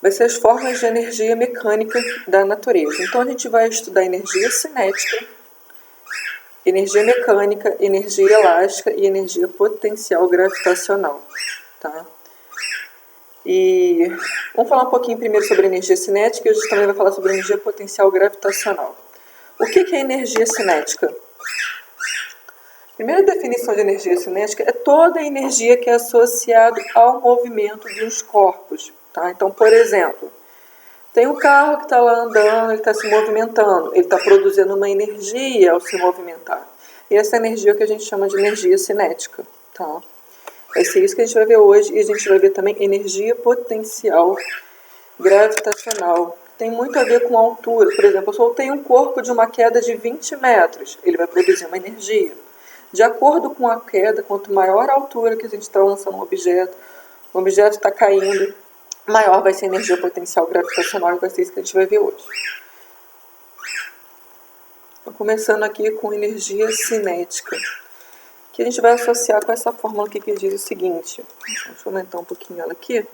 vai ser as formas de energia mecânica da natureza. Então, a gente vai estudar energia cinética, energia mecânica, energia elástica e energia potencial gravitacional, tá? E vamos falar um pouquinho primeiro sobre energia cinética e a gente também vai falar sobre energia potencial gravitacional. O que é energia cinética? A primeira definição de energia cinética é toda a energia que é associada ao movimento dos corpos, tá? Então, por exemplo, tem um carro que está lá andando, ele está se movimentando, ele está produzindo uma energia ao se movimentar. E essa energia é o que a gente chama de energia cinética, tá? Vai ser isso que a gente vai ver hoje, e a gente vai ver também energia potencial gravitacional. Tem muito a ver com altura. Por exemplo, eu soltei um corpo de uma queda de 20 metros, ele vai produzir uma energia. De acordo com a queda, quanto maior a altura que a gente está lançando o objeto está caindo, maior vai ser a energia potencial gravitacional, e vai ser isso que a gente vai ver hoje. Então, começando aqui com energia cinética, que a gente vai associar com essa fórmula aqui que diz o seguinte. Deixa eu aumentar um pouquinho ela aqui.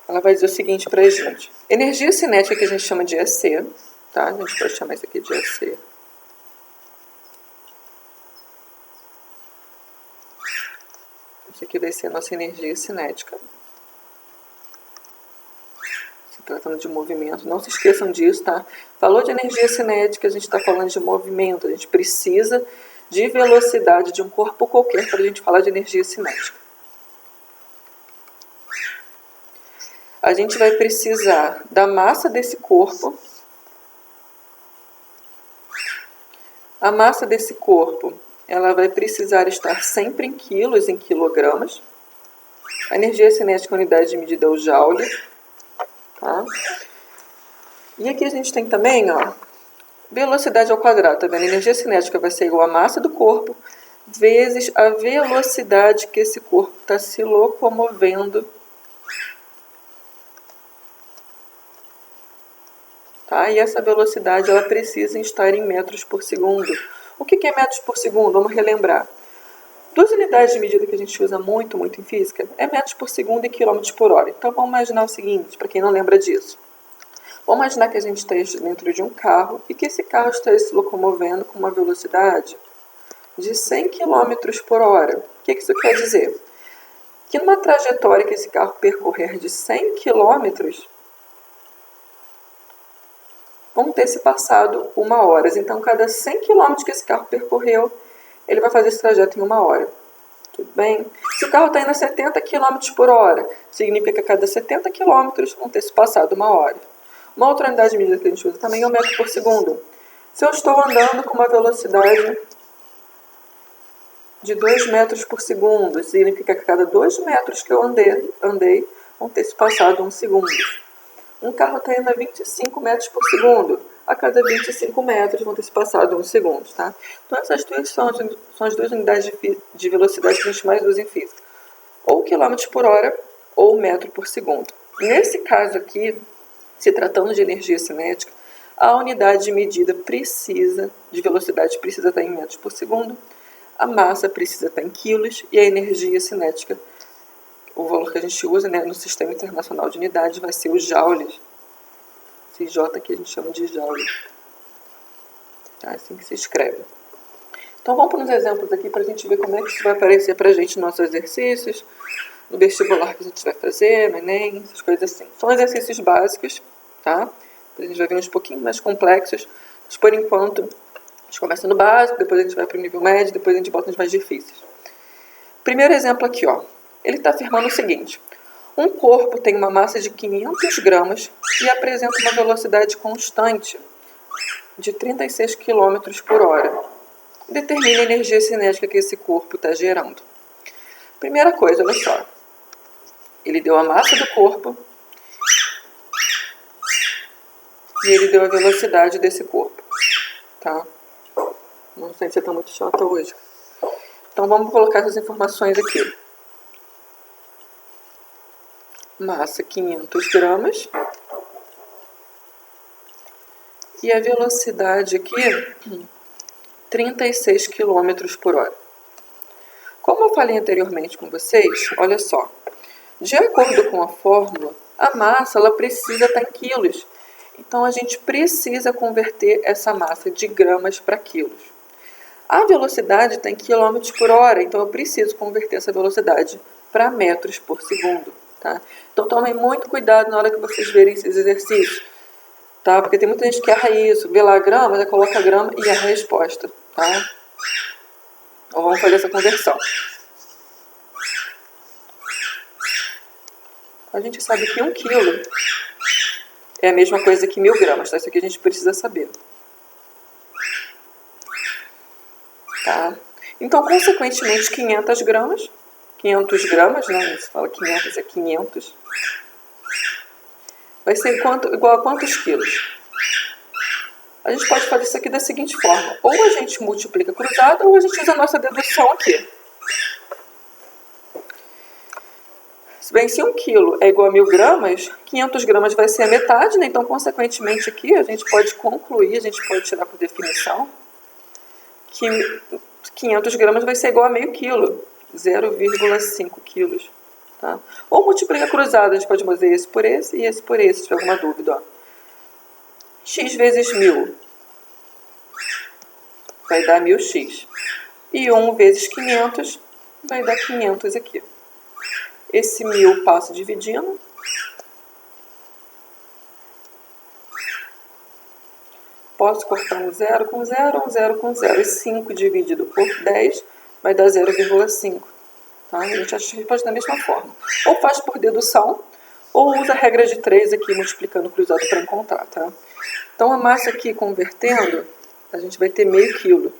Ela vai dizer o seguinte para a gente. Energia cinética que a gente chama de EC, tá? A gente pode chamar isso aqui de EC. Isso aqui vai ser a nossa energia cinética. Se tratando de movimento, não se esqueçam disso, tá? Falou de energia cinética, a gente está falando de movimento. A gente precisa de velocidade de um corpo qualquer para a gente falar de energia cinética. A gente vai precisar da massa desse corpo. A massa desse corpo, ela vai precisar estar sempre em quilos, em quilogramas. A energia cinética, a unidade de medida é o joule. Tá? E aqui a gente tem também, ó, velocidade ao quadrado, tá vendo? A energia cinética vai ser igual à massa do corpo vezes a velocidade que esse corpo está se locomovendo. Tá? E essa velocidade ela precisa estar em metros por segundo. O que é metros por segundo? Vamos relembrar. Duas unidades de medida que a gente usa muito em física é metros por segundo e quilômetros por hora. Então vamos imaginar o seguinte, para quem não lembra disso. Vamos imaginar que a gente esteja dentro de um carro e que esse carro está se locomovendo com uma velocidade de 100 km por hora. O que isso quer dizer? Que numa trajetória que esse carro percorrer de 100 km, vão ter se passado 1 hora. Então, cada 100 km que esse carro percorreu, ele vai fazer esse trajeto em 1 hora. Tudo bem? Se o carro está indo a 70 km por hora, significa que a cada 70 km vão ter se passado 1 hora. Uma outra unidade de medida que a gente usa também é o metro por segundo. Se eu estou andando com uma velocidade de 2 metros por segundo, significa que a cada 2 metros que eu andei vão ter se passado 1 segundo. Um carro está indo a 25 metros por segundo. A cada 25 metros vão ter se passado 1 segundo, tá? Então essas duas são as duas unidades de velocidade que a gente mais usa em física. Ou quilômetros por hora, ou metro por segundo. Nesse caso aqui, se tratando de energia cinética, a unidade de medida de velocidade precisa estar em metros por segundo, a massa precisa estar em quilos e a energia cinética, o valor que a gente usa, né, no Sistema Internacional de Unidades, vai ser o joules. Esse J aqui a gente chama de joule. É assim que se escreve. Então vamos para uns exemplos aqui para a gente ver como é que isso vai aparecer para a gente nos nossos exercícios, no vestibular que a gente vai fazer, no Enem, essas coisas assim. São exercícios básicos, tá? A gente vai ver uns pouquinho mais complexos, mas por enquanto a gente começa no básico, depois a gente vai para o nível médio, depois a gente bota nos mais difíceis. Primeiro exemplo aqui, ó. Ele está afirmando o seguinte: um corpo tem uma massa de 500 gramas e apresenta uma velocidade constante de 36 km por hora. Determine a energia cinética que esse corpo está gerando. Primeira coisa, olha só. Ele deu a massa do corpo e ele deu a velocidade desse corpo. Tá? Não sei se você está muito chata hoje. Então vamos colocar essas informações aqui. Massa 500 gramas. E a velocidade aqui, 36 km por hora. Como eu falei anteriormente com vocês, olha só. De acordo com a fórmula, a massa ela precisa estar em quilos. Então, a gente precisa converter essa massa de gramas para quilos. A velocidade está em quilômetros por hora, então eu preciso converter essa velocidade para metros por segundo. Tá? Então, tomem muito cuidado na hora que vocês verem esses exercícios. Tá? Porque tem muita gente que erra isso. Vê lá a grama, né? Coloca a grama e erra a resposta. Tá? Então, vamos fazer essa conversão. A gente sabe que 1 quilo é a mesma coisa que 1000 gramas, tá? Isso aqui a gente precisa saber. Tá? Então, consequentemente, 500 gramas. 500 gramas, né? Se fala 500, é 500. Vai ser igual a quantos quilos? A gente pode fazer isso aqui da seguinte forma. Ou a gente multiplica cruzado, ou a gente usa a nossa dedução aqui. Bem, se 1 quilo é igual a 1000 gramas, 500 gramas vai ser a metade, né? Então, consequentemente, aqui a gente pode concluir, a gente pode tirar por definição, que 500 gramas vai ser igual a meio quilo, 0,5 quilos. Tá? Ou multiplica cruzado, a gente pode fazer esse por esse e esse por esse, se tiver alguma dúvida. Ó. X vezes 1000 vai dar 1000x. E 1 vezes 500 vai dar 500 aqui. Esse 1000 passa dividindo. Posso cortar um 0 com 0, um 0 com 0. E 5 dividido por 10 vai dar 0,5. Tá? A gente acha que pode da mesma forma. Ou faz por dedução, ou usa a regra de 3 aqui, multiplicando o cruzado para encontrar. Tá? Então, a massa aqui convertendo, a gente vai ter meio quilo.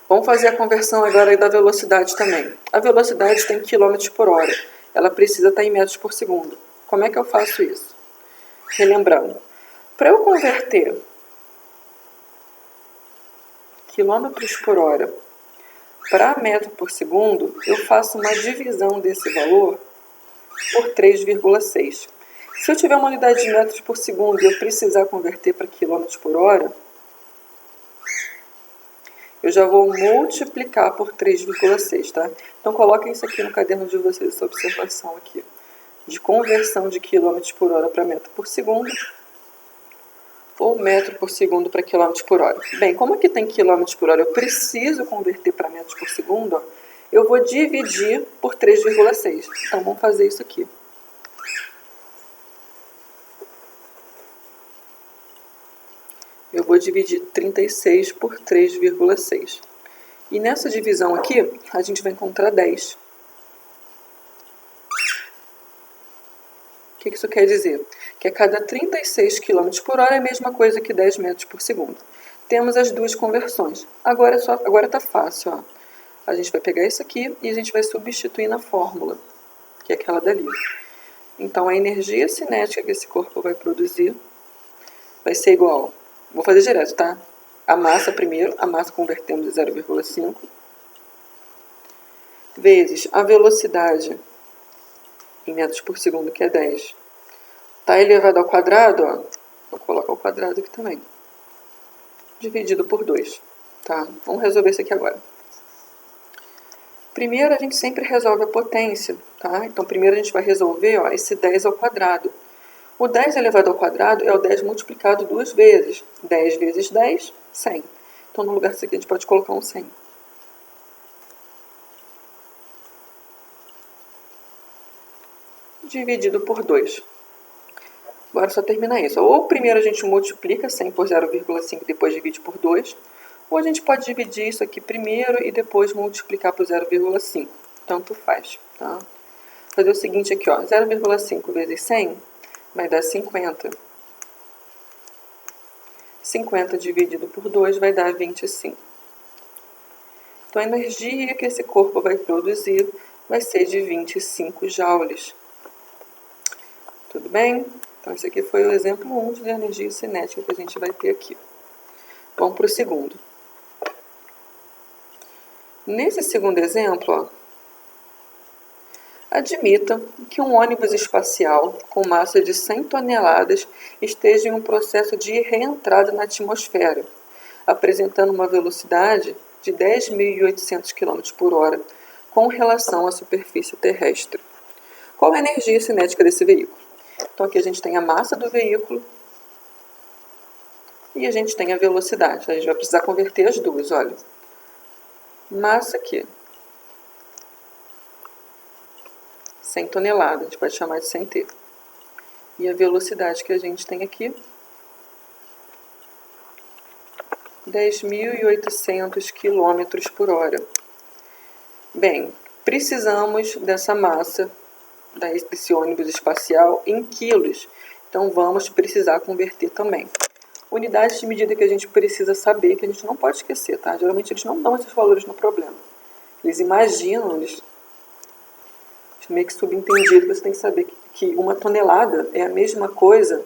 Vamos fazer a conversão agora da velocidade também. A velocidade tem quilômetros por hora. Ela precisa estar em metros por segundo. Como é que eu faço isso? Relembrando. Para eu converter quilômetros por hora para metro por segundo, eu faço uma divisão desse valor por 3,6. Se eu tiver uma unidade de metros por segundo e eu precisar converter para quilômetros por hora, eu já vou multiplicar por 3,6, tá? Então, coloquem isso aqui no caderno de vocês, essa observação aqui. De conversão de quilômetros por hora para metro por segundo, ou metro por segundo para quilômetros por hora. Bem, como aqui tem quilômetros por hora, eu preciso converter para metros por segundo, ó, eu vou dividir por 3,6. Então, vamos fazer isso aqui. Eu vou dividir 36 por 3,6. E nessa divisão aqui, a gente vai encontrar 10. O que isso quer dizer? Que a cada 36 km por hora é a mesma coisa que 10 metros por segundo. Temos as duas conversões. Agora tá fácil. Ó. A gente vai pegar isso aqui e a gente vai substituir na fórmula, que é aquela dali. Então, a energia cinética que esse corpo vai produzir vai ser igual... Vou fazer direto, tá? A massa primeiro, a massa convertemos em 0,5, vezes a velocidade em metros por segundo, que é 10. Tá elevado ao quadrado, ó. Vou colocar o quadrado aqui também. Dividido por 2, tá? Vamos resolver isso aqui agora. Primeiro, a gente sempre resolve a potência, tá? Então, primeiro a gente vai resolver, ó, esse 10 ao quadrado. O 10 elevado ao quadrado é o 10 multiplicado 2 vezes. 10 vezes 10, 100. Então, no lugar disso aqui, a gente pode colocar um 100. Dividido por 2. Agora, só terminar isso. Ou primeiro a gente multiplica 100 por 0,5 e depois divide por 2. Ou a gente pode dividir isso aqui primeiro e depois multiplicar por 0,5. Tanto faz, tá? Vou fazer o seguinte aqui, ó. 0,5 vezes 100... vai dar 50. 50 dividido por 2 vai dar 25. Então, a energia que esse corpo vai produzir vai ser de 25 joules. Tudo bem? Então, esse aqui foi o exemplo 1 de energia cinética que a gente vai ter aqui. Vamos para o segundo. Nesse segundo exemplo, ó, admita que um ônibus espacial com massa de 100 toneladas esteja em um processo de reentrada na atmosfera, apresentando uma velocidade de 10.800 km por hora, com relação à superfície terrestre. Qual a energia cinética desse veículo? Então aqui a gente tem a massa do veículo e a gente tem a velocidade. A gente vai precisar converter as duas, olha. Massa aqui, 100 toneladas, a gente pode chamar de 100T. E a velocidade que a gente tem aqui, 10.800 km por hora. Bem, precisamos dessa massa, desse ônibus espacial, em quilos. Então vamos precisar converter também. Unidades de medida que a gente precisa saber, que a gente não pode esquecer, tá? Geralmente eles não dão esses valores no problema. Eles imaginam, eles meio que subentendido, você tem que saber que uma tonelada é a mesma coisa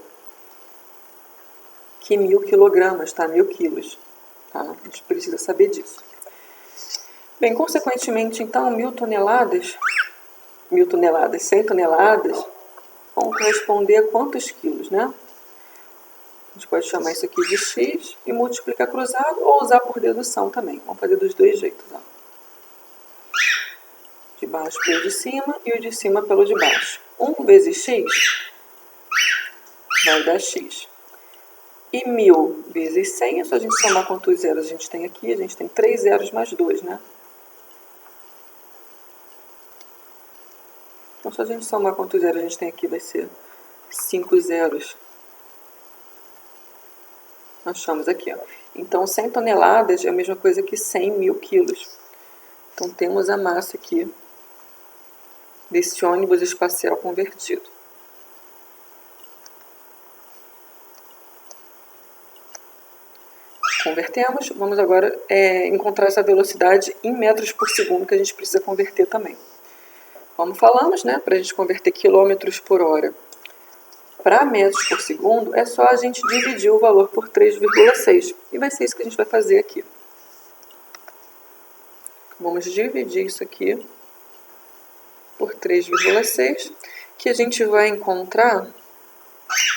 que 1.000 quilogramas, tá? 1.000 quilos. Tá? A gente precisa saber disso. Bem, consequentemente, então, 1.000 toneladas, 100 toneladas, vão corresponder a quantos quilos, né? A gente pode chamar isso aqui de X e multiplicar cruzado ou usar por dedução também. Vamos fazer dos dois jeitos, ó. De baixo pelo de cima e o de cima pelo de baixo. 1 vezes X vai dar X. E 1.000 vezes 100, é só a gente somar quantos zeros a gente tem aqui. A gente tem 3 zeros mais 2, né? Então, se a gente somar quantos zeros a gente tem aqui, vai ser 5 zeros. Nós chamamos aqui, ó. Então, 100 toneladas é a mesma coisa que 100.000 quilos. Então, temos a massa aqui desse ônibus espacial convertido. Convertemos, vamos agora encontrar essa velocidade em metros por segundo que a gente precisa converter também. Como falamos, né, para a gente converter quilômetros por hora para metros por segundo, é só a gente dividir o valor por 3,6. E vai ser isso que a gente vai fazer aqui. Vamos dividir isso aqui por 3,6, que a gente vai encontrar,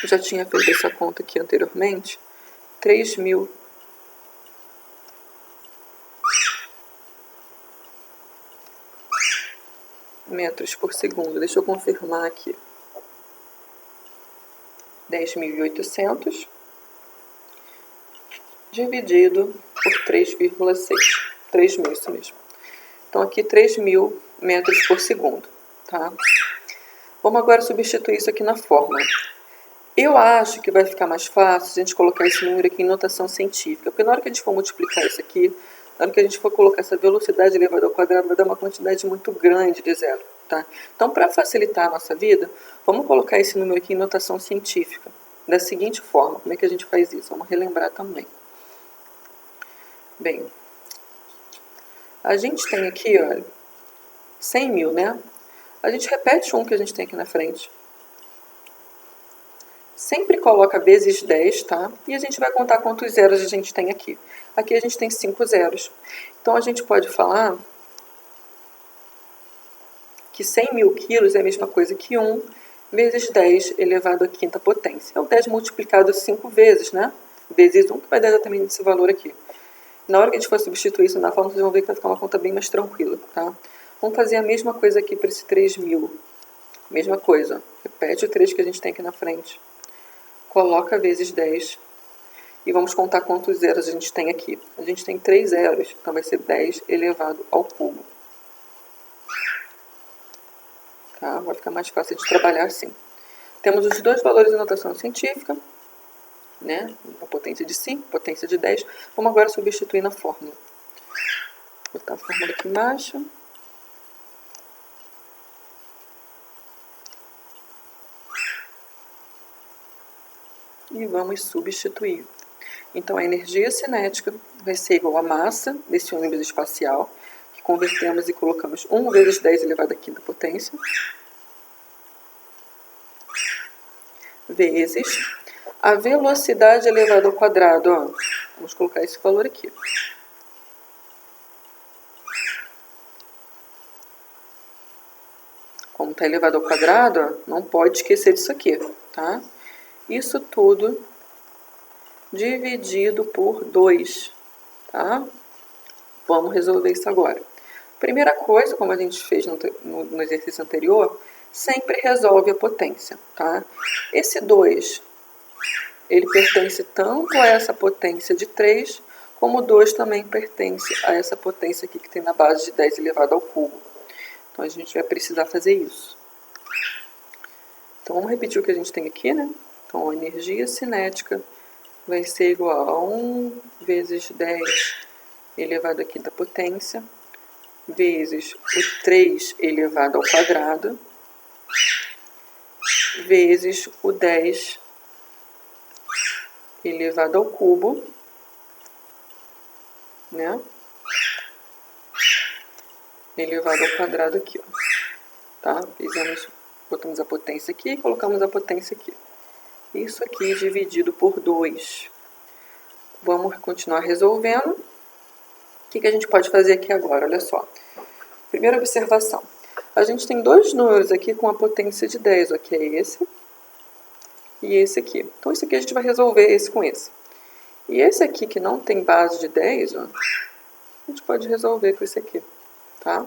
eu já tinha feito essa conta aqui anteriormente, 3.000 metros por segundo. Deixa eu confirmar aqui. 10.800 dividido por 3,6. 3.000, isso mesmo. Então, aqui 3.000 metros por segundo. Tá? Vamos agora substituir isso aqui na fórmula. Eu acho que vai ficar mais fácil a gente colocar esse número aqui em notação científica. Porque na hora que a gente for multiplicar isso aqui, na hora que a gente for colocar essa velocidade elevada ao quadrado, vai dar uma quantidade muito grande de zero. Tá? Então, para facilitar a nossa vida, vamos colocar esse número aqui em notação científica. Da seguinte forma, como é que a gente faz isso? Vamos relembrar também. Bem, a gente tem aqui, olha, 100.000, né? A gente repete o 1 que a gente tem aqui na frente. Sempre coloca vezes 10, tá? E a gente vai contar quantos zeros a gente tem aqui. Aqui a gente tem 5 zeros. Então, a gente pode falar que 100.000 quilos é a mesma coisa que 1 vezes 10 elevado à quinta potência. É o 10 multiplicado 5 vezes, né? Vezes 1, que vai dar exatamente esse valor aqui. Na hora que a gente for substituir isso na fórmula, vocês vão ver que vai ficar uma conta bem mais tranquila, tá? Vamos fazer a mesma coisa aqui para esse 3.000. Mesma coisa. Repete o 3 que a gente tem aqui na frente. Coloca vezes 10. E vamos contar quantos zeros a gente tem aqui. A gente tem 3 zeros, então vai ser 10 elevado ao cubo. Tá? Vai ficar mais fácil de trabalhar assim. Temos os dois valores em notação científica, né? A potência de 5, potência de 10. Vamos agora substituir na fórmula. Vou botar a fórmula aqui embaixo. E vamos substituir. Então, a energia cinética vai ser igual à massa desse ônibus espacial, que convertemos e colocamos 1 vezes 10 elevado à quinta potência, vezes a velocidade elevada ao quadrado. Ó. Vamos colocar esse valor aqui. Como está elevado ao quadrado, ó, não pode esquecer disso aqui, tá? Isso tudo dividido por 2, tá? Vamos resolver isso agora. Primeira coisa, como a gente fez no exercício anterior, sempre resolve a potência, tá? Esse 2, ele pertence tanto a essa potência de 3, como o 2 também pertence a essa potência aqui que tem na base de 10 elevado ao cubo. Então, a gente vai precisar fazer isso. Então, vamos repetir o que a gente tem aqui, né? Então, a energia cinética vai ser igual a 1 vezes 10 elevado à quinta potência, vezes o 3 elevado ao quadrado, vezes o 10 elevado ao cubo, né? Elevado ao quadrado aqui, ó. Tá? Botamos a potência aqui e colocamos a potência aqui. Isso aqui dividido por 2. Vamos continuar resolvendo. O que a gente pode fazer aqui agora? Olha só. Primeira observação. A gente tem dois números aqui com a potência de 10, ó, que é esse e esse aqui. Então, esse aqui a gente vai resolver esse com esse. E esse aqui que não tem base de 10, ó, a gente pode resolver com esse aqui, tá?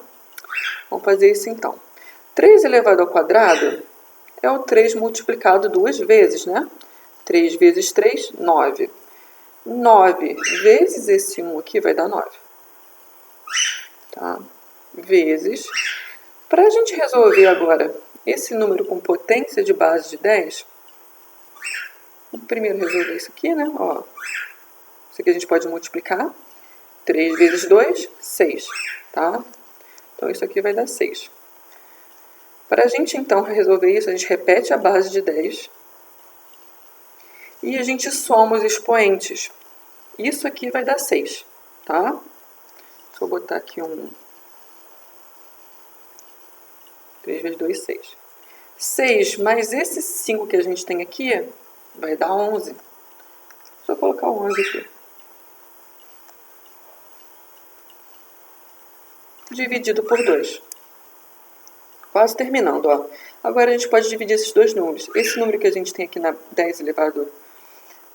Vamos fazer isso então. 3 elevado ao quadrado é o 3 multiplicado duas vezes, né? 3 vezes 3, 9. 9 vezes esse 1 aqui vai dar 9. Tá? Vezes. Para a gente resolver agora esse número com potência de base de 10, vamos primeiro resolver isso aqui, né? Ó, isso aqui a gente pode multiplicar. 3 vezes 2, 6. Tá? Então, isso aqui vai dar 6. Para a gente, então, resolver isso, a gente repete a base de 10 e a gente soma os expoentes. Isso aqui vai dar 6, tá? Deixa eu botar aqui um 3 vezes 2, 6. 6 mais esse 5 que a gente tem aqui vai dar 11. Deixa eu colocar o 11 aqui. Dividido por 2. Quase terminando, ó. Agora a gente pode dividir esses dois números. Esse número que a gente tem aqui na 10 elevado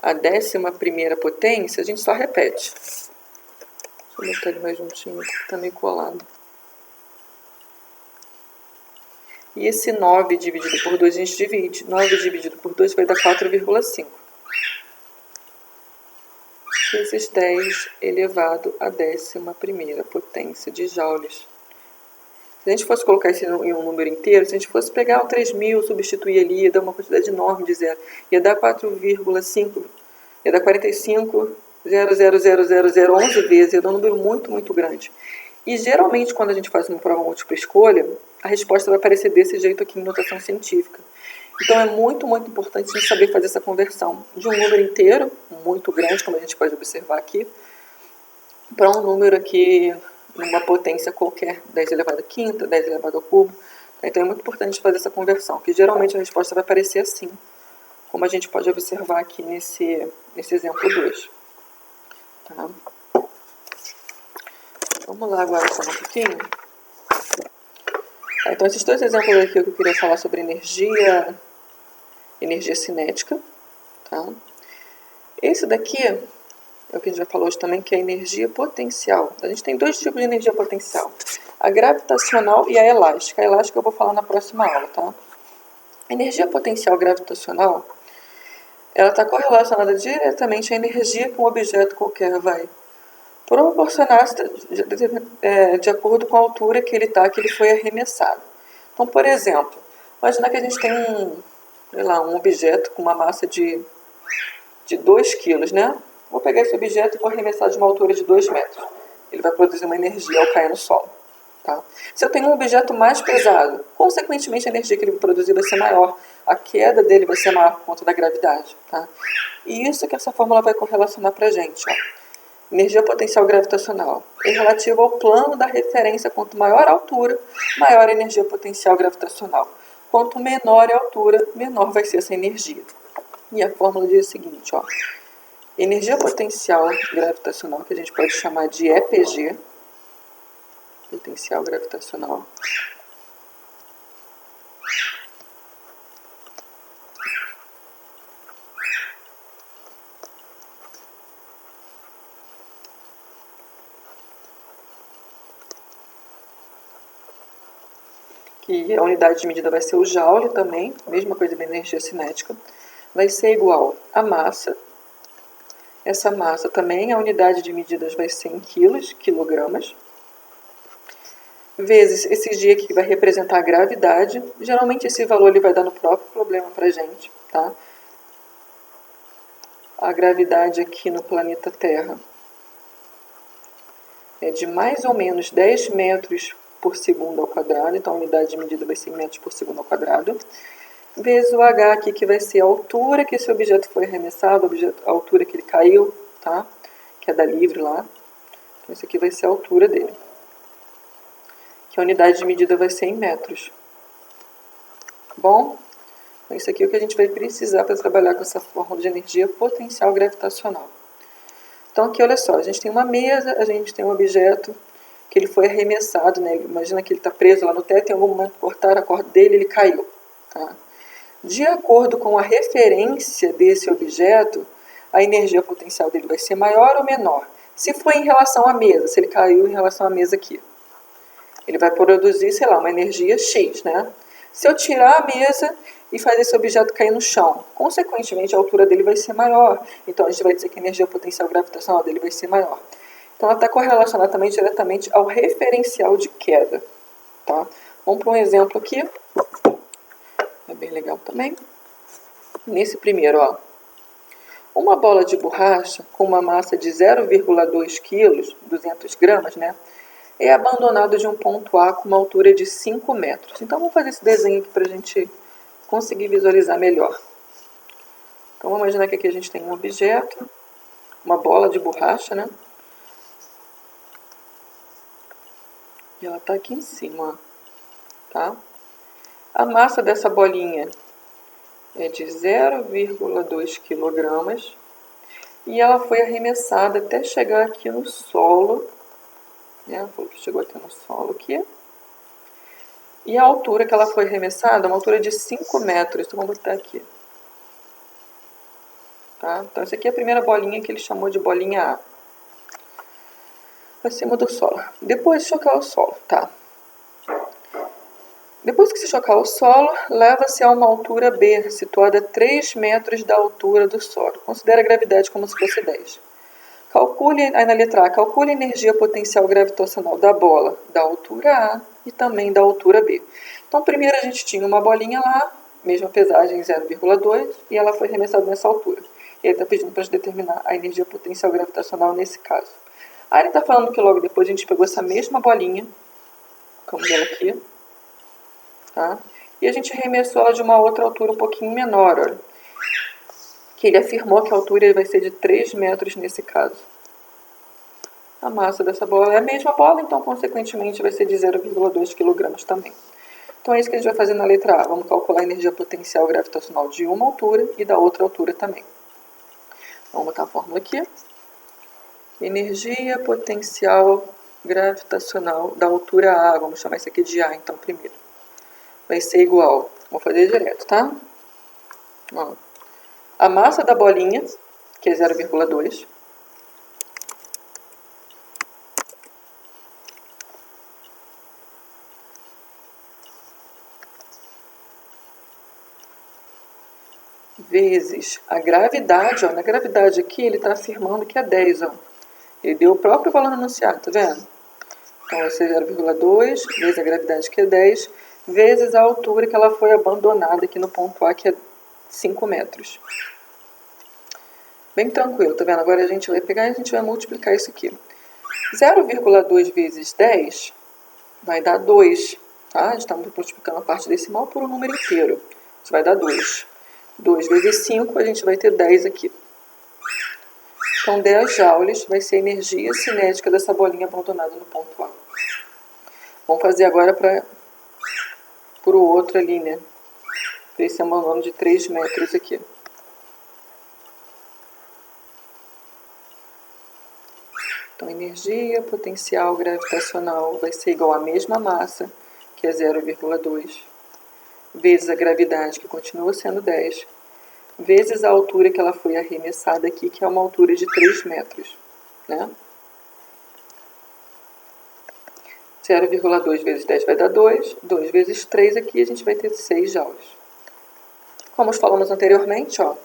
à 11ª potência, a gente só repete. Deixa eu botar ele mais juntinho, que tá meio colado. E esse 9 dividido por 2 a gente divide. 9 dividido por 2 vai dar 4,5. Vezes 10 elevado à 11ª potência de joules. Se a gente fosse colocar isso em um número inteiro, se a gente fosse pegar o 3.000, substituir ali, ia dar uma quantidade enorme de zero. Ia dar 4,5, ia dar 45,00011 vezes, ia dar um número muito, muito grande. E geralmente, quando a gente faz uma prova múltipla escolha, a resposta vai aparecer desse jeito aqui em notação científica. Então, é muito, muito importante a gente saber fazer essa conversão de um número inteiro, muito grande, como a gente pode observar aqui, para um número aqui numa potência qualquer, 10 elevado à quinta, 10 elevado ao cubo. Então é muito importante fazer essa conversão, que geralmente a resposta vai aparecer assim, como a gente pode observar aqui nesse exemplo 2. Tá? Vamos lá agora só um pouquinho. Tá, então esses dois exemplos aqui que eu queria falar sobre energia cinética. Tá? Esse daqui é o que a gente já falou hoje também, que é a energia potencial. A gente tem dois tipos de energia potencial. A gravitacional e a elástica. A elástica eu vou falar na próxima aula, tá? A energia potencial gravitacional, ela está correlacionada diretamente à energia que um objeto qualquer vai proporcionar de acordo com a altura que ele está, que ele foi arremessado. Então, por exemplo, imagina que a gente tem um objeto com uma massa de 2 quilos, né? Vou pegar esse objeto e vou arremessar de uma altura de 2 metros. Ele vai produzir uma energia ao cair no solo. Tá? Se eu tenho um objeto mais pesado, consequentemente a energia que ele vai produzir vai ser maior. A queda dele vai ser maior por conta da gravidade. Tá? E isso que essa fórmula vai correlacionar para a gente. Ó. Energia potencial gravitacional é relativa ao plano da referência. Quanto maior a altura, maior a energia potencial gravitacional. Quanto menor a altura, menor vai ser essa energia. E a fórmula diz o seguinte, ó. Energia potencial gravitacional, que a gente pode chamar de EPG, potencial gravitacional, que a unidade de medida vai ser o joule também, mesma coisa da energia cinética, vai ser igual a massa. Essa massa também, a unidade de medidas vai ser em quilos, quilogramas, vezes esse G aqui vai representar a gravidade. Geralmente esse valor ele vai dar no próprio problema para a gente, tá? A gravidade aqui no planeta Terra é de mais ou menos 10 metros por segundo ao quadrado, então a unidade de medida vai ser em metros por segundo ao quadrado, vezes o H aqui, que vai ser a altura que esse objeto foi arremessado, a altura que ele caiu, tá? Que é da livre lá. Então, isso aqui vai ser a altura dele. Que a unidade de medida vai ser em metros. Bom, então isso aqui é o que a gente vai precisar para trabalhar com essa fórmula de energia potencial gravitacional. Então aqui, olha só, a gente tem uma mesa, a gente tem um objeto que ele foi arremessado, né? Imagina que ele está preso lá no teto, em algum momento cortaram a corda dele, ele caiu. Tá? De acordo com a referência desse objeto, a energia potencial dele vai ser maior ou menor. Se for em relação à mesa, se ele caiu em relação à mesa aqui, ele vai produzir, sei lá, uma energia X, né? Se eu tirar a mesa e fazer esse objeto cair no chão, consequentemente a altura dele vai ser maior. Então a gente vai dizer que a energia potencial gravitacional dele vai ser maior. Então ela está correlacionada também diretamente ao referencial de queda. Tá? Vamos para um exemplo aqui. É bem legal também. Nesse primeiro, ó. Uma bola de borracha com uma massa de 0,2 kg, 200 gramas, né? É abandonado de um ponto A com uma altura de 5 metros. Então vamos fazer esse desenho aqui para a gente conseguir visualizar melhor. Então vamos imaginar que aqui a gente tem um objeto, uma bola de borracha, né? E ela está aqui em cima, tá? A massa dessa bolinha é de 0,2 kg e ela foi arremessada até chegar aqui no solo, né? Chegou aqui no solo aqui. E a altura que ela foi arremessada é uma altura de 5 metros. Então vamos botar aqui. Tá? Então essa aqui é a primeira bolinha que ele chamou de bolinha A. Acima do solo. Depois de chocar o solo, tá? Depois que se chocar o solo, leva-se a uma altura B, situada a 3 metros da altura do solo. Considere a gravidade como se fosse 10. Calcule, aí na letra A, calcule a energia potencial gravitacional da bola, da altura A e também da altura B. Então, primeiro a gente tinha uma bolinha lá, mesma pesagem 0,2, e ela foi arremessada nessa altura. E ele está pedindo para a gente determinar a energia potencial gravitacional nesse caso. Aí ele está falando que logo depois a gente pegou essa mesma bolinha, como ela aqui, tá? E a gente arremessou ela de uma outra altura um pouquinho menor, olha. Que ele afirmou que a altura vai ser de 3 metros nesse caso. A massa dessa bola é a mesma bola, então consequentemente vai ser de 0,2 kg também. Então é isso que a gente vai fazer na letra A. Vamos calcular a energia potencial gravitacional de uma altura e da outra altura também. Vamos botar a fórmula aqui. Energia potencial gravitacional da altura A. Vamos chamar isso aqui de A, então, primeiro. Vai ser igual, vou fazer direto, tá? Ó, a massa da bolinha, que é 0,2, vezes a gravidade, ó, na gravidade aqui ele está afirmando que é 10, ó. Ele deu o próprio valor anunciado, tá vendo? Então vai ser 0,2 vezes a gravidade, que é 10, vezes a altura que ela foi abandonada aqui no ponto A, que é 5 metros. Bem tranquilo, tá vendo? Agora a gente vai pegar e a gente vai multiplicar isso aqui. 0,2 vezes 10 vai dar 2, tá? A gente está multiplicando a parte decimal por um número inteiro. Isso vai dar 2. 2 vezes 5, a gente vai ter 10 aqui. Então 10 joules vai ser a energia cinética dessa bolinha abandonada no ponto A. Vamos fazer agora para o outro ali, né? Para esse abandono de 3 metros aqui. Então, energia potencial gravitacional vai ser igual à mesma massa, que é 0,2, vezes a gravidade, que continua sendo 10, vezes a altura que ela foi arremessada aqui, que é uma altura de 3 metros. Né? 0,2 vezes 10 vai dar 2. 2 vezes 3 aqui, a gente vai ter 6 joules. Como falamos anteriormente, ó,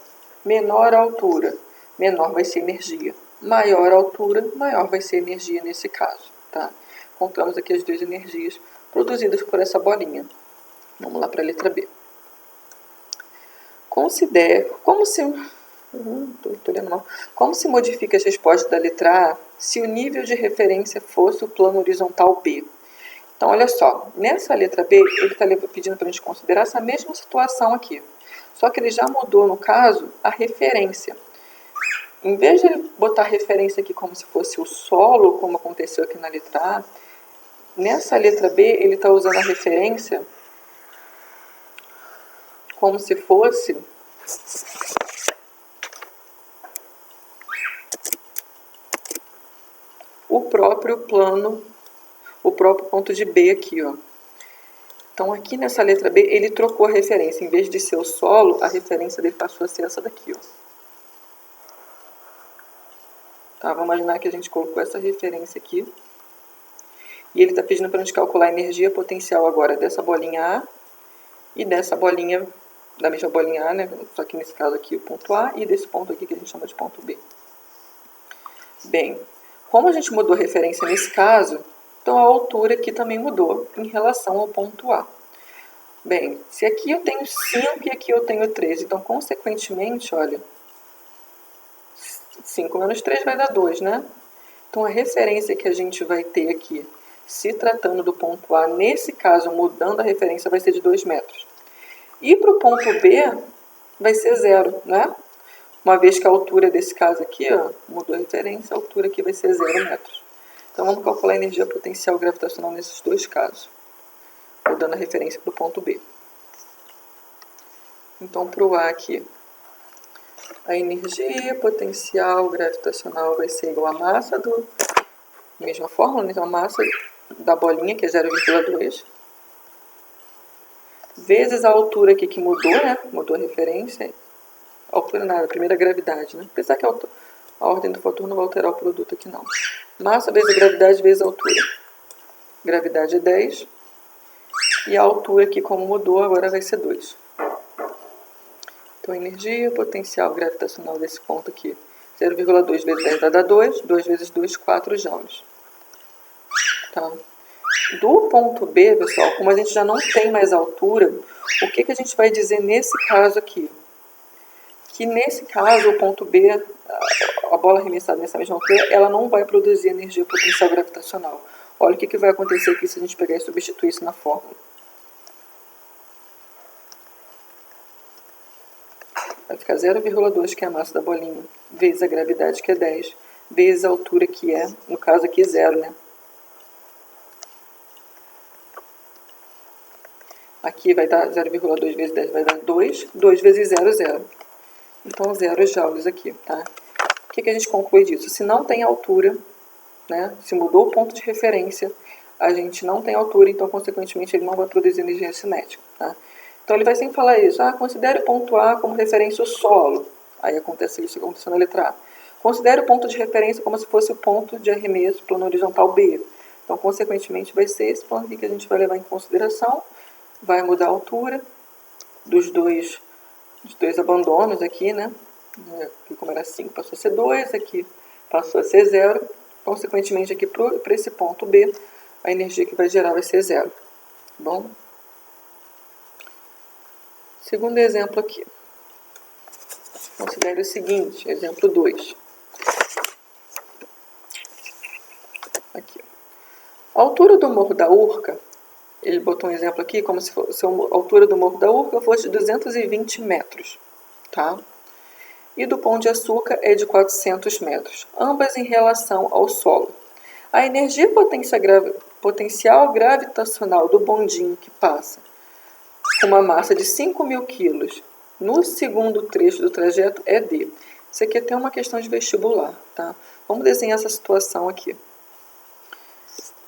menor a altura, menor vai ser energia. Maior a altura, maior vai ser energia nesse caso. Tá? Contamos aqui as duas energias produzidas por essa bolinha. Vamos lá para a letra B. Considere como se modifica as respostas da letra A se o nível de referência fosse o plano horizontal B. Então, olha só, nessa letra B, ele está pedindo para a gente considerar essa mesma situação aqui. Só que ele já mudou, no caso, a referência. Em vez de ele botar a referência aqui como se fosse o solo, como aconteceu aqui na letra A, nessa letra B, ele está usando a referência como se fosse o próprio plano, o próprio ponto de B aqui, ó. Então, aqui nessa letra B, ele trocou a referência. Em vez de ser o solo, a referência dele passou a ser essa daqui, ó. Tá, vamos imaginar que a gente colocou essa referência aqui. E ele está pedindo para a gente calcular a energia potencial agora dessa bolinha A e dessa bolinha, da mesma bolinha A, né? Só que nesse caso aqui o ponto A e desse ponto aqui que a gente chama de ponto B. Bem, como a gente mudou a referência nesse caso, então a altura aqui também mudou em relação ao ponto A. Bem, se aqui eu tenho 5 e aqui eu tenho 3, então consequentemente, olha, 5 menos 3 vai dar 2, né? Então a referência que a gente vai ter aqui, se tratando do ponto A, nesse caso, mudando a referência, vai ser de 2 metros. E para o ponto B, vai ser 0, né? Uma vez que a altura desse caso aqui, ó, mudou a referência, a altura aqui vai ser 0 metros. Então vamos calcular a energia potencial gravitacional nesses dois casos, mudando a referência para o ponto B. Então para o A aqui, a energia potencial gravitacional vai ser igual à massa do... Mesma fórmula, né? Então a massa da bolinha, que é 0,2, vezes a altura aqui que mudou, né? Mudou a referência. A altura nada, a primeira gravidade, né? Apesar que a ordem do fator não vai alterar o produto aqui não. Massa vezes a gravidade vezes a altura. Gravidade é 10. E a altura aqui, como mudou, agora vai ser 2. Então, a energia potencial gravitacional desse ponto aqui, 0,2 vezes 10 vai dar 2. 2 vezes 2, 4 joules. Tá? Do ponto B, pessoal, como a gente já não tem mais altura, o que a gente vai dizer nesse caso aqui? Que nesse caso, o ponto B, a bola arremessada nessa mesma altura, ela não vai produzir energia potencial gravitacional. Olha o que vai acontecer aqui se a gente pegar e substituir isso na fórmula. Vai ficar 0,2, que é a massa da bolinha, vezes a gravidade, que é 10, vezes a altura, que é, no caso aqui, 0, né? Aqui vai dar 0,2 vezes 10, vai dar 2. 2 vezes 0, 0. Então, 0 joules aqui, tá? O que a gente conclui disso? Se não tem altura, né? Se mudou o ponto de referência, a gente não tem altura, então, consequentemente, ele não vai produzir energia cinética, tá? Então, ele vai sempre falar isso. Ah, considere o ponto A como referência ao solo. Aí acontece isso que aconteceu na letra A. Considere o ponto de referência como se fosse o ponto de arremesso plano horizontal B. Então, consequentemente, vai ser esse ponto aqui que a gente vai levar em consideração. Vai mudar a altura dos dois abandonos aqui, né? Aqui, como era 5, passou a ser 2, aqui passou a ser 0. Consequentemente, aqui para esse ponto B, a energia que vai gerar vai ser 0. Tá bom? Segundo exemplo aqui. Considere o seguinte, exemplo 2. Aqui. A altura do Morro da Urca, ele botou um exemplo aqui, como se a altura do Morro da Urca fosse de 220 metros, tá? E do Pão de Açúcar é de 400 metros, ambas em relação ao solo. A energia potencial gravitacional do bondinho que passa com uma massa de 5.000 quilos no segundo trecho do trajeto é D. Isso aqui é até uma questão de vestibular, tá? Vamos desenhar essa situação aqui.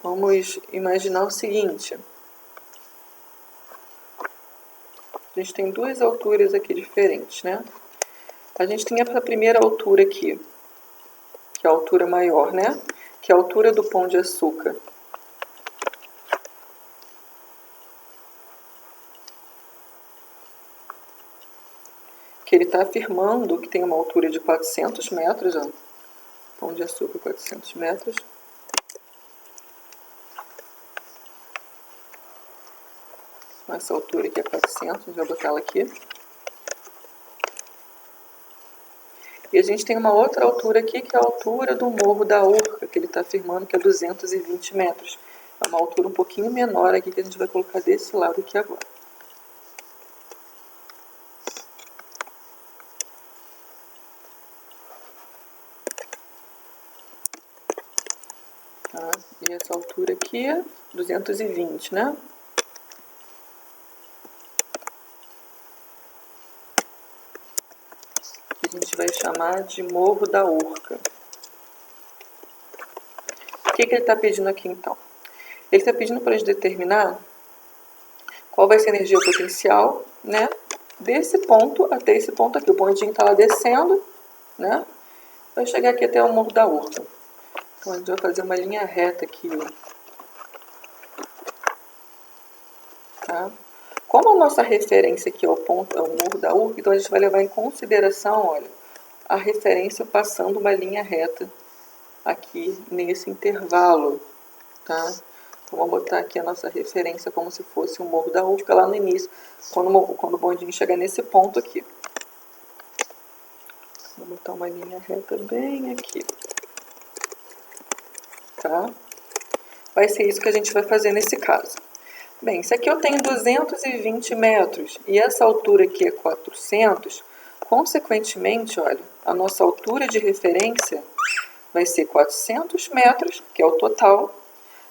Vamos imaginar o seguinte. A gente tem duas alturas aqui diferentes, né? A gente tem a primeira altura aqui, que é a altura maior, né? Que é a altura do Pão de Açúcar. que ele está afirmando que tem uma altura de 400 metros, ó. Pão de Açúcar, 400 metros. Essa altura aqui é 400, a gente vai botar ela aqui. E a gente tem uma outra altura aqui, que é a altura do Morro da Urca, que ele está afirmando que é 220 metros. É uma altura um pouquinho menor aqui, que a gente vai colocar desse lado aqui agora. Tá? E essa altura aqui é 220, né? A gente vai chamar de Morro da Urca. O que ele está pedindo aqui, então? Ele está pedindo para a gente determinar qual vai ser a energia potencial, né? Desse ponto até esse ponto aqui. O pontinho está lá descendo, né? Vai chegar aqui até o Morro da Urca. Então a gente vai fazer uma linha reta aqui, ó. Tá? Como a nossa referência aqui ao ponto, é o Morro da Urca, então a gente vai levar em consideração, olha, a referência passando uma linha reta aqui nesse intervalo, tá? Então vamos botar aqui a nossa referência como se fosse o Morro da Urca lá no início, quando o bondinho chegar nesse ponto aqui. Vou botar uma linha reta bem aqui, tá? Vai ser isso que a gente vai fazer nesse caso. Bem, isso aqui eu tenho 220 metros e essa altura aqui é 400. Consequentemente, olha, a nossa altura de referência vai ser 400 metros, que é o total,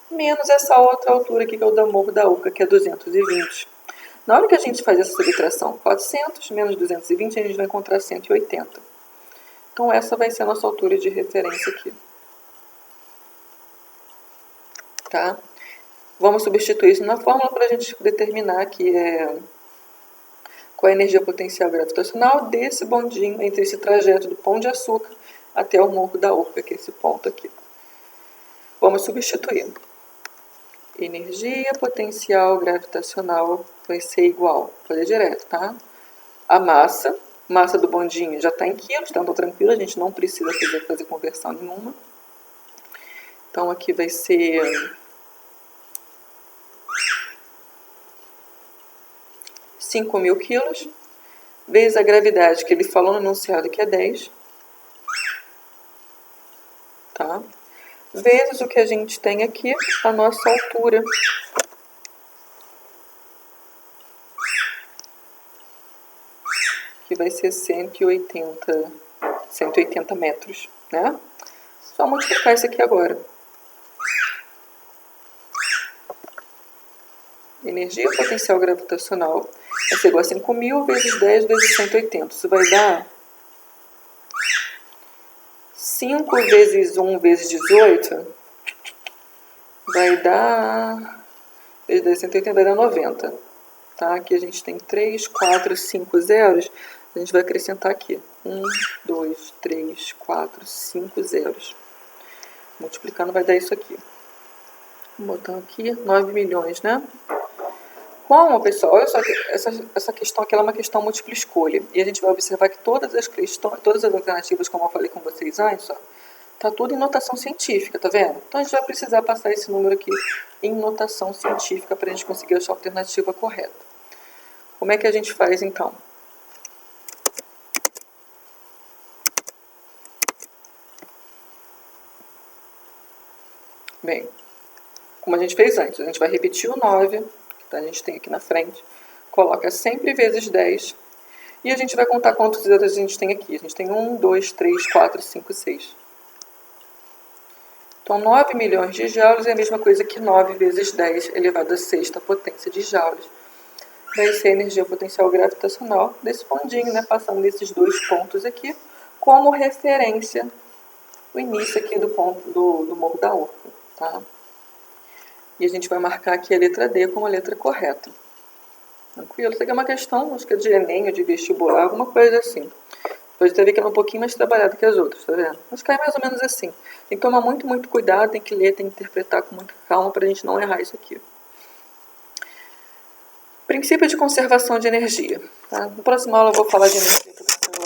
menos essa outra altura aqui, que é o da Morro da Urca, que é 220. Na hora que a gente faz essa subtração, 400 menos 220, a gente vai encontrar 180. Então, essa vai ser a nossa altura de referência aqui. Tá? Vamos substituir isso na fórmula para a gente determinar que qual é a energia potencial gravitacional desse bondinho entre esse trajeto do Pão de Açúcar até o Morro da Urca, que é esse ponto aqui. Vamos substituir. Energia potencial gravitacional vai ser igual, vou fazer direto, tá? A massa do bondinho já está em quilos, então tá tranquilo, a gente não precisa fazer conversão nenhuma. Então aqui vai ser 5.000 quilos, vezes a gravidade, que ele falou no enunciado que é 10, tá? Vezes o que a gente tem aqui, a nossa altura. Que vai ser 180 metros, né? Só multiplicar isso aqui agora. Energia potencial gravitacional vai ser igual a 5.000 vezes 10 vezes 180. Isso vai dar 5 vezes 1 vezes 18. Vai dar... vezes 10 vezes 180 vai dar 90. Tá? Aqui a gente tem 3, 4, 5 zeros. A gente vai acrescentar aqui. 1, 2, 3, 4, 5 zeros. Multiplicando vai dar isso aqui. Vou botar aqui 9 milhões, né? Como, pessoal? Olha só que essa questão aqui é uma questão múltipla escolha. E a gente vai observar que todas as alternativas, como eu falei com vocês antes, ó, tá tudo em notação científica, tá vendo? Então a gente vai precisar passar esse número aqui em notação científica para a gente conseguir achar a alternativa correta. Como é que a gente faz, então? Bem, como a gente fez antes, a gente vai repetir o 9, que a gente tem aqui na frente, coloca sempre vezes 10, e a gente vai contar quantos zeros a gente tem aqui. A gente tem 1, 2, 3, 4, 5, 6. Então, 9 milhões de joules é a mesma coisa que 9 vezes 10 elevado à sexta potência de joules. Vai ser a energia potencial gravitacional desse bondinho, né, passando nesses dois pontos aqui, como referência o início aqui do ponto do Morro da Urca, tá? E a gente vai marcar aqui a letra D como a letra correta. Tranquilo? Isso aqui é uma questão, acho que é de Enem ou de vestibular, alguma coisa assim. Pode até ver que ela é um pouquinho mais trabalhada que as outras, tá vendo? Mas cai mais ou menos assim. Tem que tomar muito, muito cuidado, tem que ler, tem que interpretar com muita calma para a gente não errar isso aqui. Princípio de conservação de energia. Tá? No próximo aula eu vou falar de energia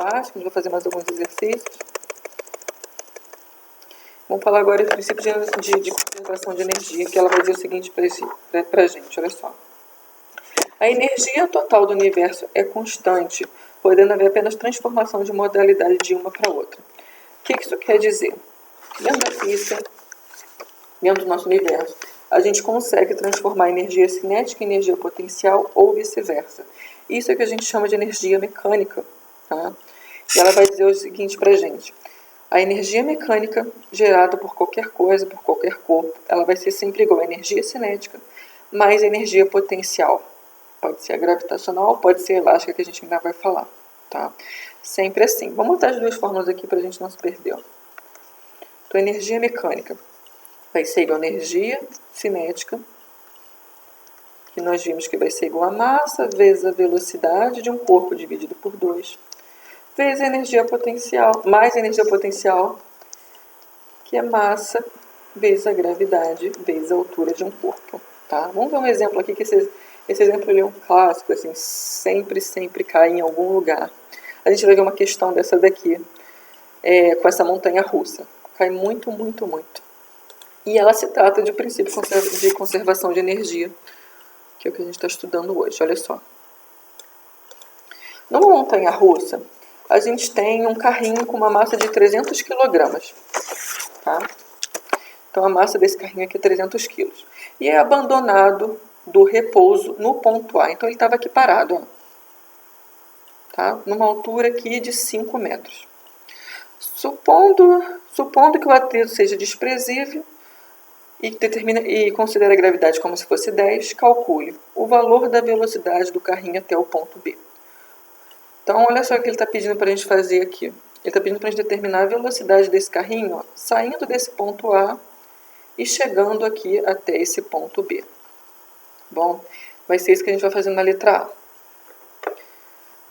básica, a gente vai fazer mais alguns exercícios. Vamos falar agora do princípio de conservação de energia, que ela vai dizer o seguinte para a gente, olha só. A energia total do universo é constante, podendo haver apenas transformação de modalidade de uma para outra. O que isso quer dizer? Dentro da física, dentro do nosso universo, a gente consegue transformar energia cinética em energia potencial ou vice-versa. Isso é que a gente chama de energia mecânica. Tá? E ela vai dizer o seguinte para a gente. A energia mecânica gerada por qualquer coisa, por qualquer corpo, ela vai ser sempre igual a energia cinética mais energia potencial. Pode ser a gravitacional, pode ser a elástica, que a gente ainda vai falar. Tá? Sempre assim. Vamos botar as duas fórmulas aqui para a gente não se perder. Então, energia mecânica vai ser igual a energia cinética, que nós vimos que vai ser igual a massa vezes a velocidade de um corpo dividido por 2, vezes a energia potencial, mais a energia potencial, que é massa vezes a gravidade vezes a altura de um corpo. Tá? Vamos ver um exemplo aqui, que esse exemplo ele é um clássico, assim, sempre cai em algum lugar. A gente vai ver uma questão dessa daqui, com essa montanha russa. Cai muito. E ela se trata de princípio de conservação de energia, que é o que a gente está estudando hoje. Olha só. Numa montanha russa, a gente tem um carrinho com uma massa de 300 kg. Tá? Então, a massa desse carrinho aqui é 300 kg. E é abandonado do repouso no ponto A. Então, ele estava aqui parado, ó. Tá? Numa altura aqui de 5 metros. Supondo que o atrito seja desprezível e considera a gravidade como se fosse 10, calcule o valor da velocidade do carrinho até o ponto B. Então, olha só o que ele está pedindo para a gente fazer aqui. Ele está pedindo para a gente determinar a velocidade desse carrinho, ó, saindo desse ponto A e chegando aqui até esse ponto B. Bom, vai ser isso que a gente vai fazer na letra A.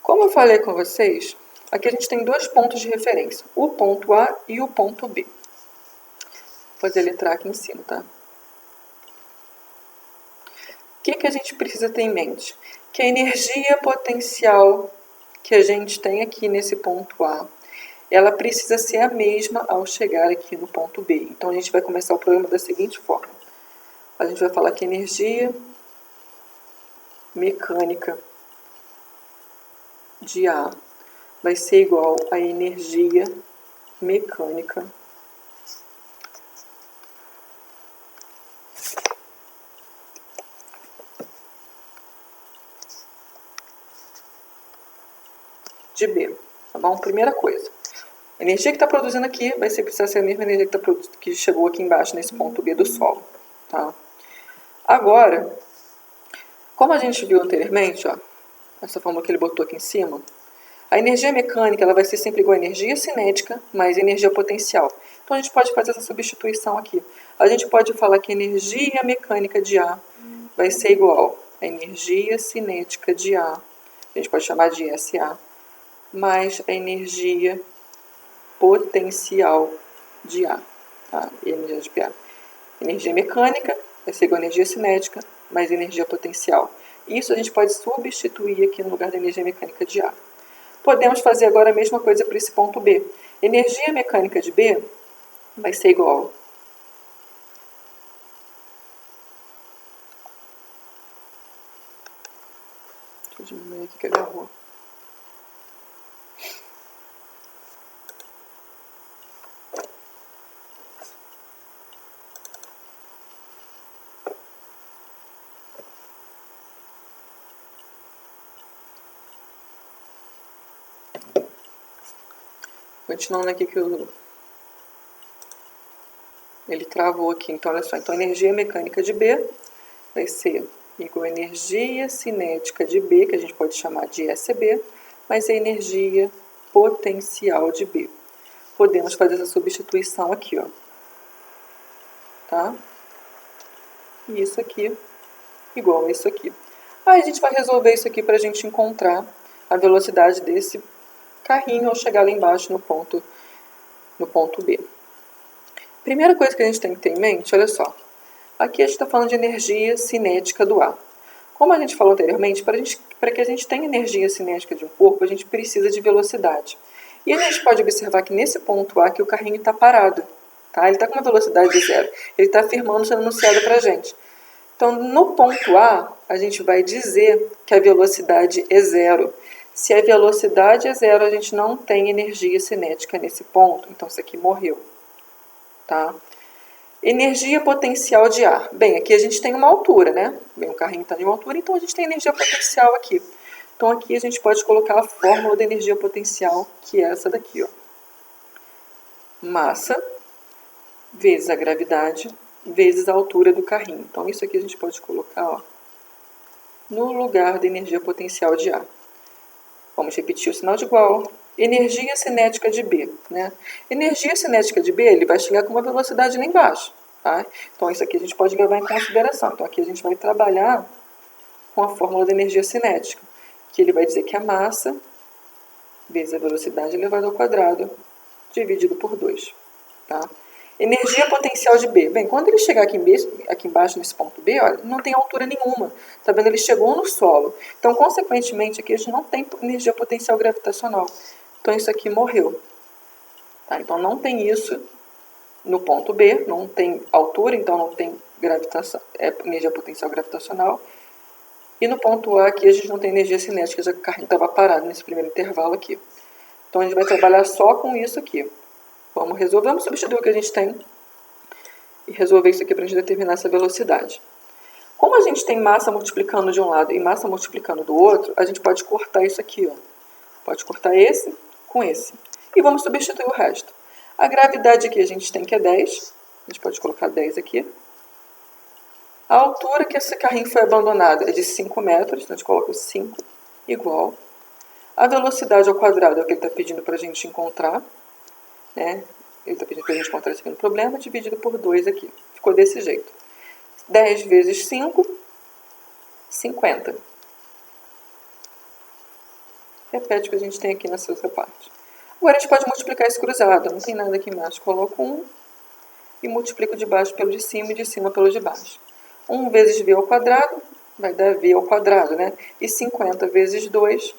Como eu falei com vocês, aqui a gente tem dois pontos de referência, o ponto A e o ponto B. Vou fazer a letra A aqui em cima, tá? O que a gente precisa ter em mente? Que a energia potencial que a gente tem aqui nesse ponto A, ela precisa ser a mesma ao chegar aqui no ponto B. Então, a gente vai começar o programa da seguinte forma. A gente vai falar que a energia mecânica de A vai ser igual a energia mecânica de B, tá bom? Primeira coisa, a energia que está produzindo aqui vai precisar ser a mesma energia que chegou aqui embaixo, nesse ponto B do solo, tá? Agora, como a gente viu anteriormente, ó, essa fórmula que ele botou aqui em cima, a energia mecânica ela vai ser sempre igual a energia cinética mais energia potencial. Então, a gente pode fazer essa substituição aqui. A gente pode falar que a energia mecânica de A vai ser igual a energia cinética de A, a gente pode chamar de SA, mais a energia potencial de A. Tá? E a energia de A. Energia mecânica vai ser igual a energia cinética mais energia potencial. Isso a gente pode substituir aqui no lugar da energia mecânica de A. Podemos fazer agora a mesma coisa para esse ponto B. Energia mecânica de B vai ser igual deixa eu diminuir aqui que agarrou. Continuando aqui que ele travou aqui. Então, olha só. Então, a energia mecânica de B vai ser igual a energia cinética de B, que a gente pode chamar de SB, mais a energia potencial de B. Podemos fazer essa substituição aqui, ó. Tá? E isso aqui igual a isso aqui. Aí a gente vai resolver isso aqui para a gente encontrar a velocidade desse carrinho ao chegar lá embaixo no ponto B. Primeira coisa que a gente tem que ter em mente, olha só. Aqui a gente está falando de energia cinética do ar. Como a gente falou anteriormente, para para que a gente tenha energia cinética de um corpo, a gente precisa de velocidade. E a gente pode observar que nesse ponto A que o carrinho está parado. Tá? Ele está com uma velocidade de zero. Ele está afirmando, sendo anunciado para a gente. Então, no ponto a gente vai dizer que a velocidade é zero. Se a velocidade é zero, a gente não tem energia cinética nesse ponto. Então, isso aqui morreu. Tá? Energia potencial de ar. Bem, aqui a gente tem uma altura, né? Bem, o carrinho está em uma altura, então a gente tem energia potencial aqui. Então, aqui a gente pode colocar a fórmula da energia potencial, que é essa daqui, ó. Massa vezes a gravidade vezes a altura do carrinho. Então, isso aqui a gente pode colocar, ó, no lugar da energia potencial de A. Vamos repetir o sinal de igual. Energia cinética de B. Né? Energia cinética de B, ele vai chegar com uma velocidade lá embaixo. Tá? Então, isso aqui a gente pode levar em consideração. Então, aqui a gente vai trabalhar com a fórmula da energia cinética, que ele vai dizer que a massa vezes a velocidade elevado ao quadrado dividido por 2. Tá? Energia potencial de B. Bem, quando ele chegar aqui embaixo nesse ponto B, olha, não tem altura nenhuma. Tá vendo? Ele chegou no solo. Então, consequentemente, aqui a gente não tem energia potencial gravitacional. Então, isso aqui morreu. Tá? Então, não tem isso no ponto B. Não tem altura, então não tem energia potencial gravitacional. E no ponto A aqui a gente não tem energia cinética, já que o carrinho estava parado nesse primeiro intervalo aqui. Então, a gente vai trabalhar só com isso aqui. Vamos resolver, vamos substituir o que a gente tem e resolver isso aqui para a gente determinar essa velocidade. Como a gente tem massa multiplicando de um lado e massa multiplicando do outro, a gente pode cortar isso aqui, ó. Pode cortar esse com esse. E vamos substituir o resto. A gravidade aqui a gente tem que é 10. A gente pode colocar 10 aqui. A altura que esse carrinho foi abandonado é de 5 metros. Então a gente coloca 5 igual. A velocidade ao quadrado é o que ele está pedindo para a gente encontrar. Né? Ele está pedindo para a gente encontrar esse aqui no problema, dividido por 2 aqui. Ficou desse jeito. 10 vezes 5, 50. Repete o que a gente tem aqui nessa outra parte. Agora a gente pode multiplicar esse cruzado. Não tem nada aqui embaixo. Coloco 1 e multiplico de baixo pelo de cima e de cima pelo de baixo. 1 vezes v ao quadrado vai dar v ao quadrado, né? E 50 vezes 2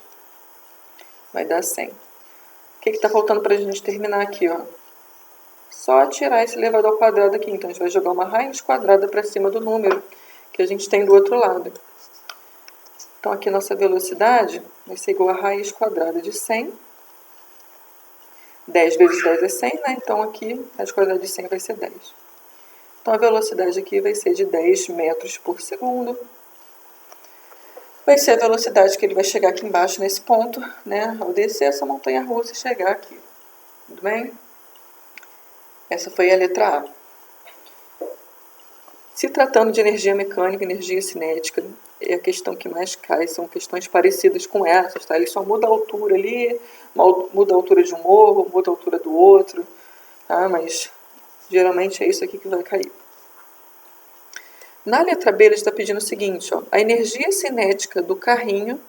vai dar 100. O que está faltando para a gente terminar aqui, ó? Só tirar esse elevado ao quadrado aqui. Então, a gente vai jogar uma raiz quadrada para cima do número que a gente tem do outro lado. Então, aqui nossa velocidade vai ser igual a raiz quadrada de 100. 10 vezes 10 é 100, né? Então, aqui, a raiz quadrada de 100 vai ser 10. Então, a velocidade aqui vai ser de 10 metros por segundo. Vai ser a velocidade que ele vai chegar aqui embaixo nesse ponto, né? Ao descer essa montanha russa e chegar aqui. Tudo bem? Essa foi a letra A. Se tratando de energia mecânica, energia cinética, é a questão que mais cai, são questões parecidas com essas, tá? Ele só muda a altura ali, muda a altura de um morro, muda a altura do outro, tá? Mas geralmente é isso aqui que vai cair. Na letra B, ele está pedindo o seguinte, ó, a energia cinética do carrinho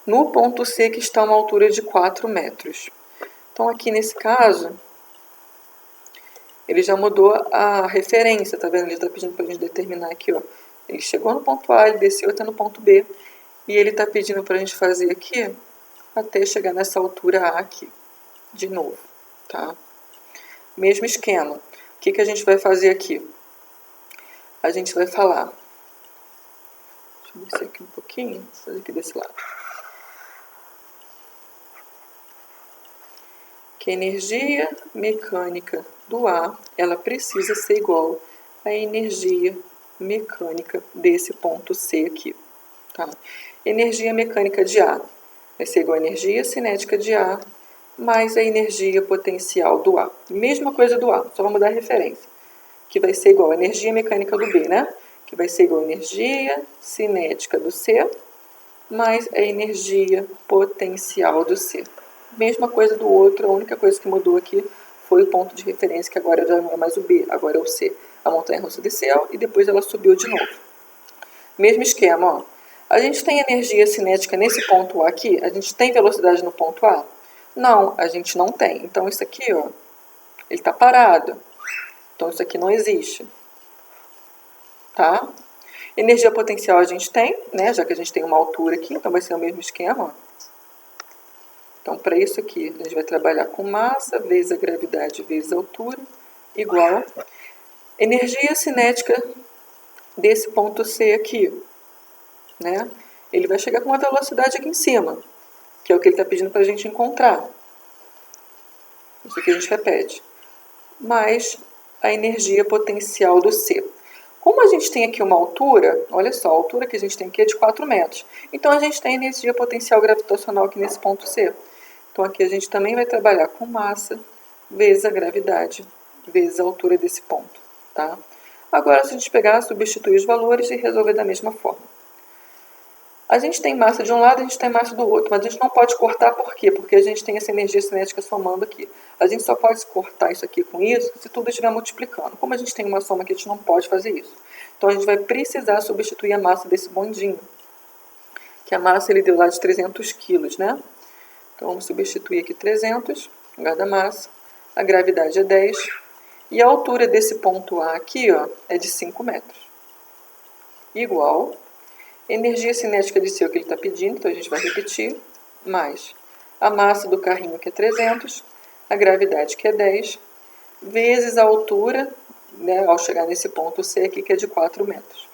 no ponto C, que está a uma altura de 4 metros. Então, aqui nesse caso, ele já mudou a referência, tá vendo? Ele está pedindo para a gente determinar aqui, ó. Ele chegou no ponto A, ele desceu até no ponto B, e ele está pedindo para a gente fazer aqui, até chegar nessa altura A aqui, de novo, tá? Mesmo esquema. O que a gente vai fazer aqui? A gente vai falar, deixa eu descer aqui um pouquinho, vou fazer aqui desse lado, que a energia mecânica do A, ela precisa ser igual à energia mecânica desse ponto C aqui, tá? Energia mecânica de A vai ser igual à energia cinética de A mais a energia potencial do A. Mesma coisa do A, só vamos mudar a referência, que vai ser igual à energia mecânica do B, né? Que vai ser igual à energia cinética do C mais a energia potencial do C. Mesma coisa do outro, a única coisa que mudou aqui foi o ponto de referência, que agora já não é mais o B, agora é o C. A montanha-russa desceu e depois ela subiu de novo. Mesmo esquema, ó. A gente tem energia cinética nesse ponto A aqui? A gente tem velocidade no ponto A? Não, a gente não tem. Então, isso aqui, ó, ele está parado. Então, isso aqui não existe. Tá? Energia potencial a gente tem, né? Já que a gente tem uma altura aqui, então vai ser o mesmo esquema. Ó. Então, para isso aqui, a gente vai trabalhar com massa vezes a gravidade vezes a altura, igual energia cinética desse ponto C aqui, né? Ele vai chegar com uma velocidade aqui em cima, que é o que ele está pedindo para a gente encontrar. Isso aqui a gente repete. Mais a energia potencial do C. Como a gente tem aqui uma altura, olha só, a altura que a gente tem aqui é de 4 metros. Então, a gente tem energia potencial gravitacional aqui nesse ponto C. Então, aqui a gente também vai trabalhar com massa vezes a gravidade, vezes a altura desse ponto. Tá? Agora, se a gente pegar, substituir os valores e resolver da mesma forma. A gente tem massa de um lado e a gente tem massa do outro, mas a gente não pode cortar por quê? Porque a gente tem essa energia cinética somando aqui. A gente só pode cortar isso aqui com isso se tudo estiver multiplicando. Como a gente tem uma soma aqui, a gente não pode fazer isso. Então, a gente vai precisar substituir a massa desse bondinho, que a massa ele deu lá de 300 quilos, né? Então, vamos substituir aqui 300, no lugar da massa. A gravidade é 10. E a altura desse ponto A aqui, ó, é de 5 metros. Igual, energia cinética de C, o que ele está pedindo, então a gente vai repetir, mais a massa do carrinho, que é 300, a gravidade, que é 10, vezes a altura, né, ao chegar nesse ponto C aqui, que é de 4 metros.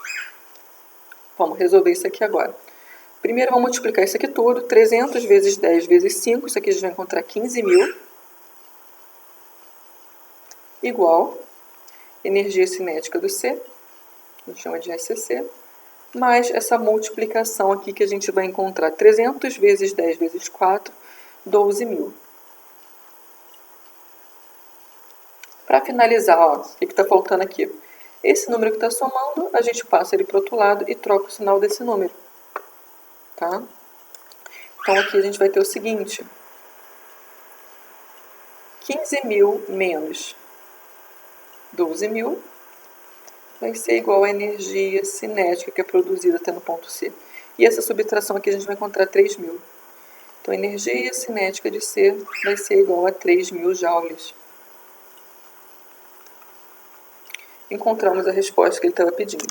Vamos resolver isso aqui agora. Primeiro, vamos multiplicar isso aqui tudo. 300 vezes 10 vezes 5. Isso aqui a gente vai encontrar 15.000. Igual energia cinética do C. A gente chama de SC. Mais essa multiplicação aqui que a gente vai encontrar. 300 vezes 10 vezes 4. 12.000. Para finalizar, ó, o que está faltando aqui? Esse número que está somando, a gente passa ele para o outro lado e troca o sinal desse número. Tá? Então, aqui a gente vai ter o seguinte. 15.000 menos 12.000 vai ser igual à energia cinética que é produzida até no ponto C. E essa subtração aqui a gente vai encontrar 3.000. Então, a energia cinética de C vai ser igual a 3.000 joules. Encontramos a resposta que ele estava pedindo.